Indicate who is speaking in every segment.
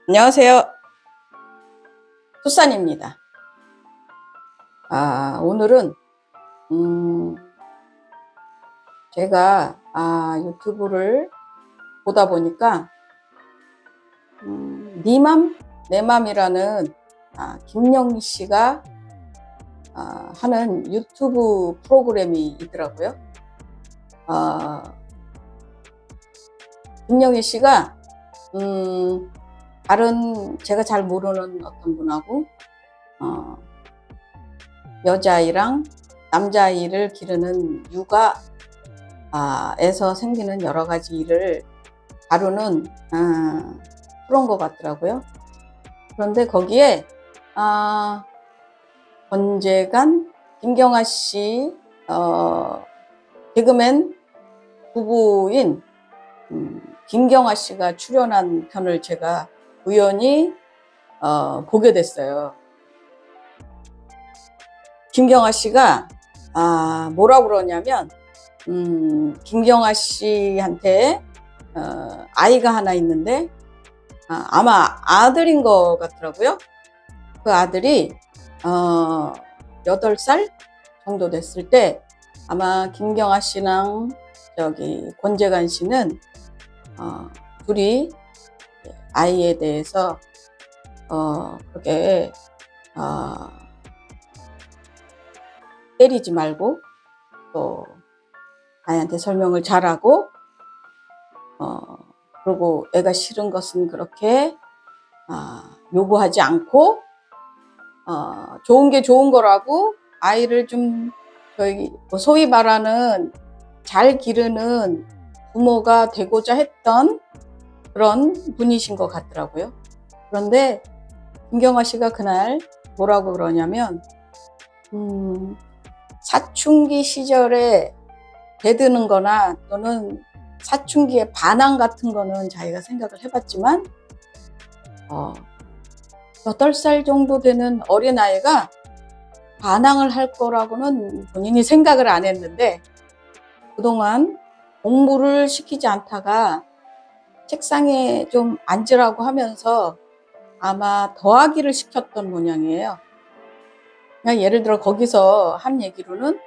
Speaker 1: 안녕하세요. 수산입니다. 오늘은 제가 유튜브를 보다 보니까 니맘 내맘이라는 김영희 씨가 하는 유튜브 프로그램이 있더라고요. 김영희 씨가 다른 제가 잘 모르는 어떤 분하고 여자아이랑 남자아이를 기르는 육아에서 생기는 여러 가지 일을 다루는 그런 것 같더라고요. 그런데 거기에 권재관, 김경아 씨 개그맨 부부인 김경아 씨가 출연한 편을 제가 우연히 보게 됐어요. 김경아 씨가 뭐라고 그러냐면 김경아 씨한테 아이가 하나 있는데 아마 아들인 것 같더라고요. 그 아들이 8살 정도 됐을 때 아마 김경아 씨랑 권재관 씨는 둘이 아이에 대해서 그렇게 때리지 말고 또 아이한테 설명을 잘하고 그리고 애가 싫은 것은 그렇게 요구하지 않고 좋은 게 좋은 거라고 아이를 좀 소위 말하는 잘 기르는 부모가 되고자 했던 그런 분이신 것 같더라고요. 그런데 김경아 씨가 그날 뭐라고 그러냐면 사춘기 시절에 대드는 거나 또는 사춘기의 반항 같은 거는 자기가 생각을 해봤지만 8살 정도 되는 어린아이가 반항을 할 거라고는 본인이 생각을 안 했는데 그동안 공부를 시키지 않다가 책상에 좀 앉으라고 하면서 아마 더하기를 시켰던 모양이에요. 그러니까 예를 들어 거기서 한 얘기로는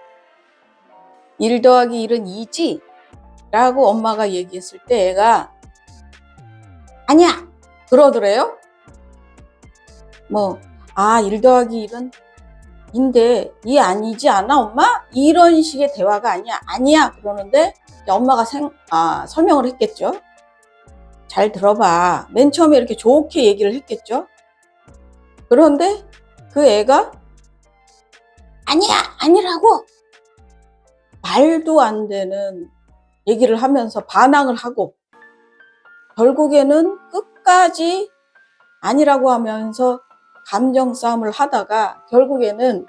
Speaker 1: 1 더하기 1은 2지? 라고 엄마가 얘기했을 때 애가 아니야! 그러더래요. 1 더하기 1은 인데 이 아니지 않아 엄마? 이런 식의 대화가 아니야 그러는데 엄마가 설명을 했겠죠. 잘 들어봐. 맨 처음에 이렇게 좋게 얘기를 했겠죠. 그런데 그 애가 아니야 아니라고 말도 안 되는 얘기를 하면서 반항을 하고 결국에는 끝까지 아니라고 하면서 감정 싸움을 하다가 결국에는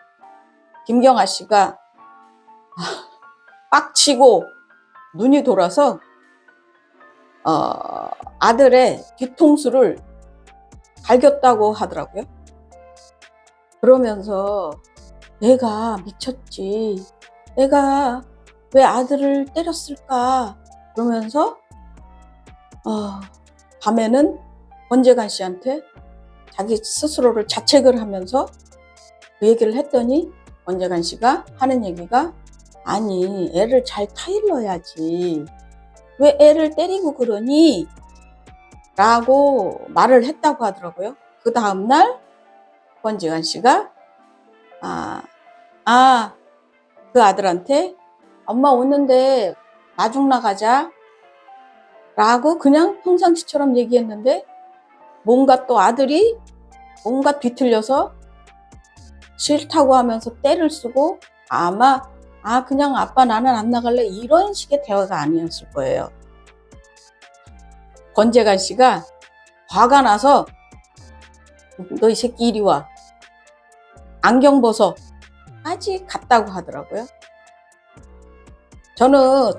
Speaker 1: 김경아 씨가 빡치고 눈이 돌아서 아들의 뒤통수를 갈겼다고 하더라고요. 그러면서 내가 미쳤지. 내가 왜 아들을 때렸을까? 그러면서 밤에는 권재관 씨한테 자기 스스로를 자책을 하면서 그 얘기를 했더니 권재관 씨가 하는 얘기가 아니 애를 잘 타일러야지. 왜 애를 때리고 그러니? 라고 말을 했다고 하더라고요. 그 다음날 권재관 씨가 그 아들한테 엄마 오는데 마중 나가자 라고 그냥 평상시처럼 얘기했는데 뭔가 또 아들이 뭔가 뒤틀려서 싫다고 하면서 때를 쓰고 아마 그냥 아빠 나는 안 나갈래 이런 식의 대화가 아니었을 거예요. 권재관 씨가 화가 나서 너 이 새끼 이리 와 안경 벗어 까지 갔다고 하더라고요. 저는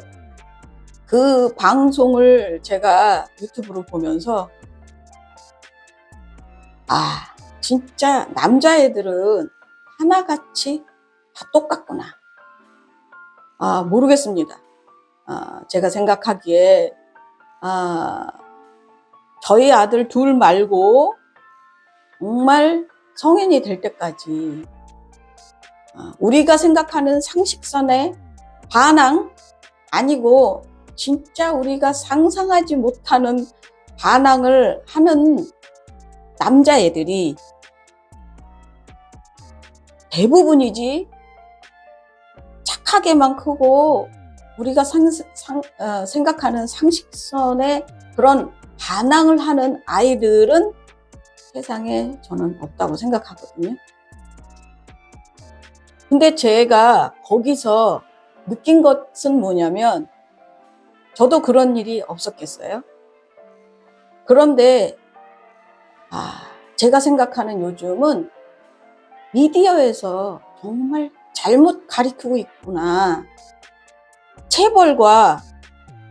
Speaker 1: 그 방송을 제가 유튜브로 보면서 진짜 남자애들은 하나같이 다 똑같구나. 모르겠습니다. 제가 생각하기에 저희 아들 둘 말고 정말 성인이 될 때까지 우리가 생각하는 상식선의 반항 아니고 진짜 우리가 상상하지 못하는 반항을 하는 남자애들이 대부분이지, 착하게만 크고 우리가 생각하는 상식선의 그런 반항을 하는 아이들은 세상에 저는 없다고 생각하거든요. 근데 제가 거기서 느낀 것은 뭐냐면, 저도 그런 일이 없었겠어요? 그런데 제가 생각하는 요즘은 미디어에서 정말 잘못 가리키고 있구나. 체벌과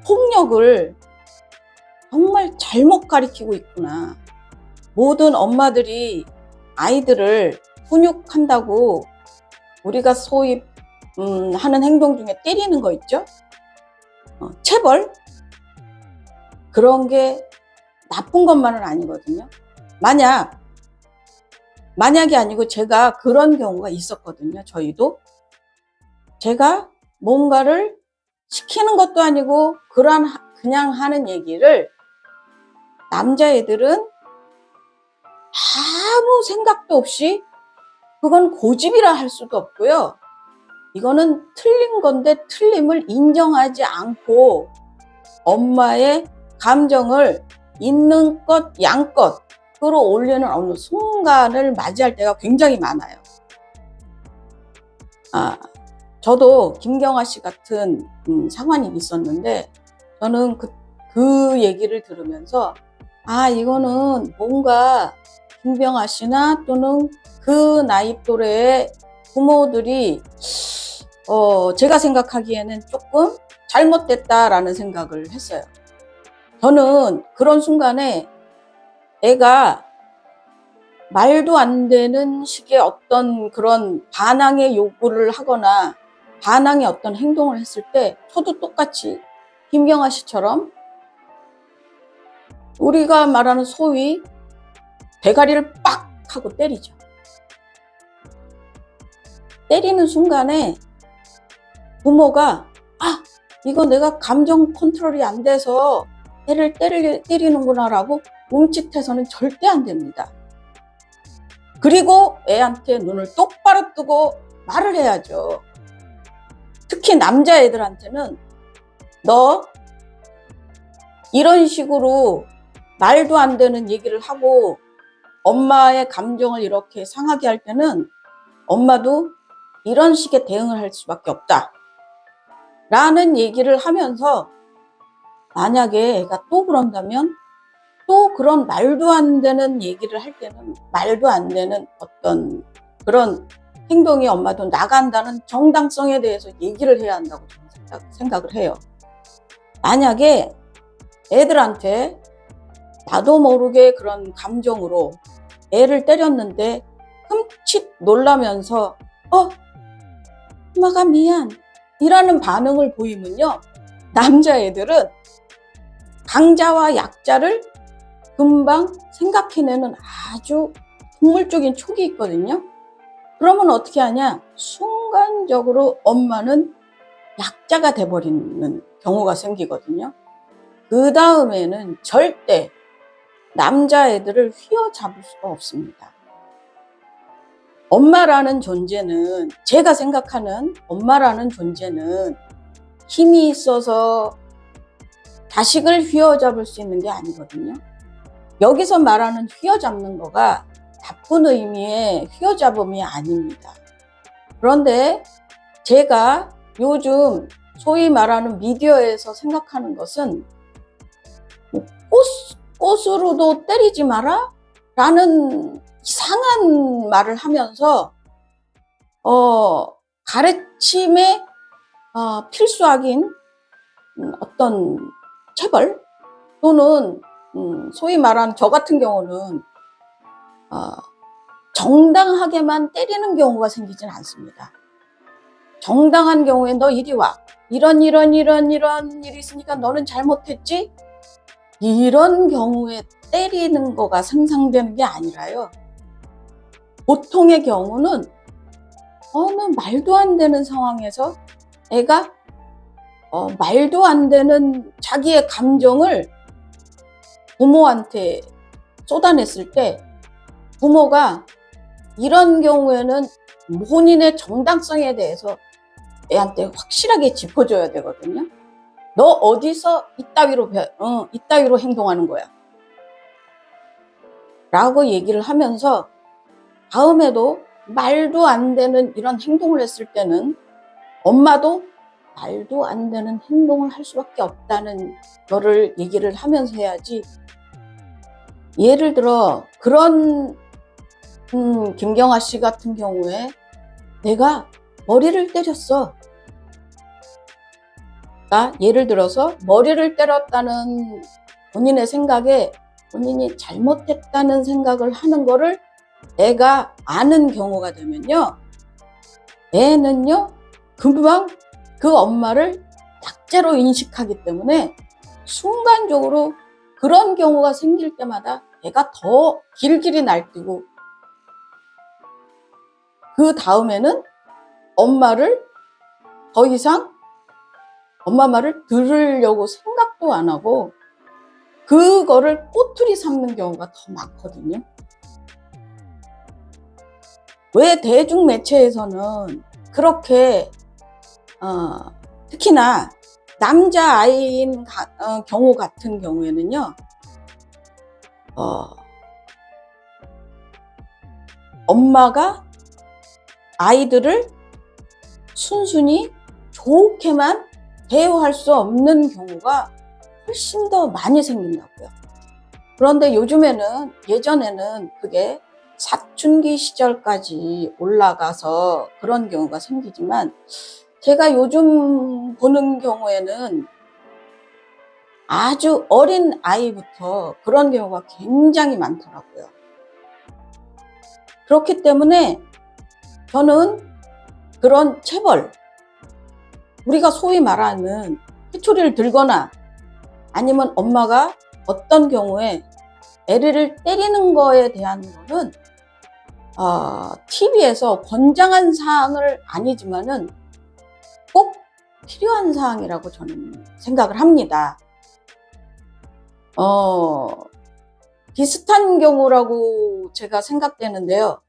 Speaker 1: 폭력을 정말 잘못 가리키고 있구나. 모든 엄마들이 아이들을 훈육한다고 우리가 소위 하는 행동 중에 때리는 거 있죠? 체벌? 그런 게 나쁜 것만은 아니거든요. 만약이 아니고 제가 그런 경우가 있었거든요. 저희도. 제가 뭔가를 시키는 것도 아니고 그냥 하는 얘기를 남자애들은 아무 생각도 없이, 그건 고집이라 할 수도 없고요. 이거는 틀린 건데 틀림을 인정하지 않고 엄마의 감정을 있는 것 양껏 끌어올리는 어느 순간을 맞이할 때가 굉장히 많아요. 저도 김경아 씨 같은 상황이 있었는데, 저는 그 얘기를 들으면서 이거는 뭔가 김경아 씨나 또는 그 나이 또래의 부모들이 제가 생각하기에는 조금 잘못됐다라는 생각을 했어요. 저는 그런 순간에 애가 말도 안 되는 식의 어떤 그런 반항의 요구를 하거나 반항의 어떤 행동을 했을 때 저도 똑같이 김경아 씨처럼 우리가 말하는 소위 대가리를 빡 하고 때리죠. 때리는 순간에 부모가 이거 내가 감정 컨트롤이 안 돼서 애를 때리는구나 라고 뭉칫해서는 절대 안 됩니다. 그리고 애한테 눈을 똑바로 뜨고 말을 해야죠. 특히 남자애들한테는 너 이런 식으로 말도 안 되는 얘기를 하고 엄마의 감정을 이렇게 상하게 할 때는 엄마도 이런 식의 대응을 할 수밖에 없다 라는 얘기를 하면서, 만약에 애가 또 그런다면 또 그런 말도 안 되는 얘기를 할 때는 말도 안 되는 어떤 그런 행동이 엄마도 나간다는 정당성에 대해서 얘기를 해야 한다고 저는 생각을 해요. 만약에 애들한테 나도 모르게 그런 감정으로 애를 때렸는데 흠칫 놀라면서 엄마가 미안 이라는 반응을 보이면요, 남자애들은 강자와 약자를 금방 생각해내는 아주 동물적인 촉이 있거든요. 그러면 어떻게 하냐? 순간적으로 엄마는 약자가 돼버리는 경우가 생기거든요. 그 다음에는 절대 남자애들을 휘어잡을 수가 없습니다. 엄마라는 존재는, 제가 생각하는 엄마라는 존재는 힘이 있어서 자식을 휘어잡을 수 있는 게 아니거든요. 여기서 말하는 휘어잡는 거가 나쁜 의미의 휘어잡음이 아닙니다. 그런데 제가 요즘 소위 말하는 미디어에서 생각하는 것은 꽃으로도 때리지 마라? 라는 이상한 말을 하면서 가르침에 필수학인 어떤 체벌 또는 소위 말하는 저 같은 경우는 정당하게만 때리는 경우가 생기진 않습니다. 정당한 경우에 너 이리 와. 이런 일이 있으니까 너는 잘못했지? 이런 경우에 때리는 거가 상상되는 게 아니라요. 보통의 경우는 어느 말도 안 되는 상황에서 애가 말도 안 되는 자기의 감정을 부모한테 쏟아냈을 때 부모가 이런 경우에는 본인의 정당성에 대해서 애한테 확실하게 짚어줘야 되거든요. 너 어디서 이따위로 행동하는 거야? 라고 얘기를 하면서 다음에도 말도 안 되는 이런 행동을 했을 때는 엄마도 말도 안 되는 행동을 할 수밖에 없다는 거를 얘기를 하면서 해야지. 예를 들어 그런 김경아 씨 같은 경우에 내가 머리를 때렸어. 예를 들어서 머리를 때렸다는 본인의 생각에 본인이 잘못했다는 생각을 하는 거를 애가 아는 경우가 되면요. 애는요, 금방 그 엄마를 약죄로 인식하기 때문에 순간적으로 그런 경우가 생길 때마다 애가 더 길길이 날뛰고 그 다음에는 엄마를 더 이상 엄마 말을 들으려고 생각도 안 하고 그거를 꼬투리 삼는 경우가 더 많거든요. 왜 대중매체에서는 그렇게 특히나 남자아이인 경우 같은 경우에는요, 엄마가 아이들을 순순히 좋게만 대우할 수 없는 경우가 훨씬 더 많이 생긴다고요. 그런데 예전에는 그게 사춘기 시절까지 올라가서 그런 경우가 생기지만 제가 요즘 보는 경우에는 아주 어린 아이부터 그런 경우가 굉장히 많더라고요. 그렇기 때문에 저는 그런 체벌, 우리가 소위 말하는 회초리를 들거나 아니면 엄마가 어떤 경우에 애를 때리는 거에 대한 거는 TV에서 권장한 사항을 아니지만은 꼭 필요한 사항이라고 저는 생각을 합니다. 비슷한 경우라고 제가 생각되는데요.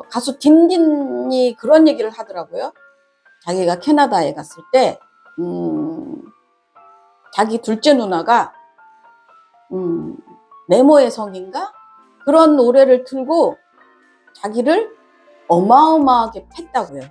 Speaker 1: 가수 딘딘이 그런 얘기를 하더라고요. 자기가 캐나다에 갔을 때 자기 둘째 누나가 네모의 성인가? 그런 노래를 틀고 자기를 어마어마하게 팼다고요.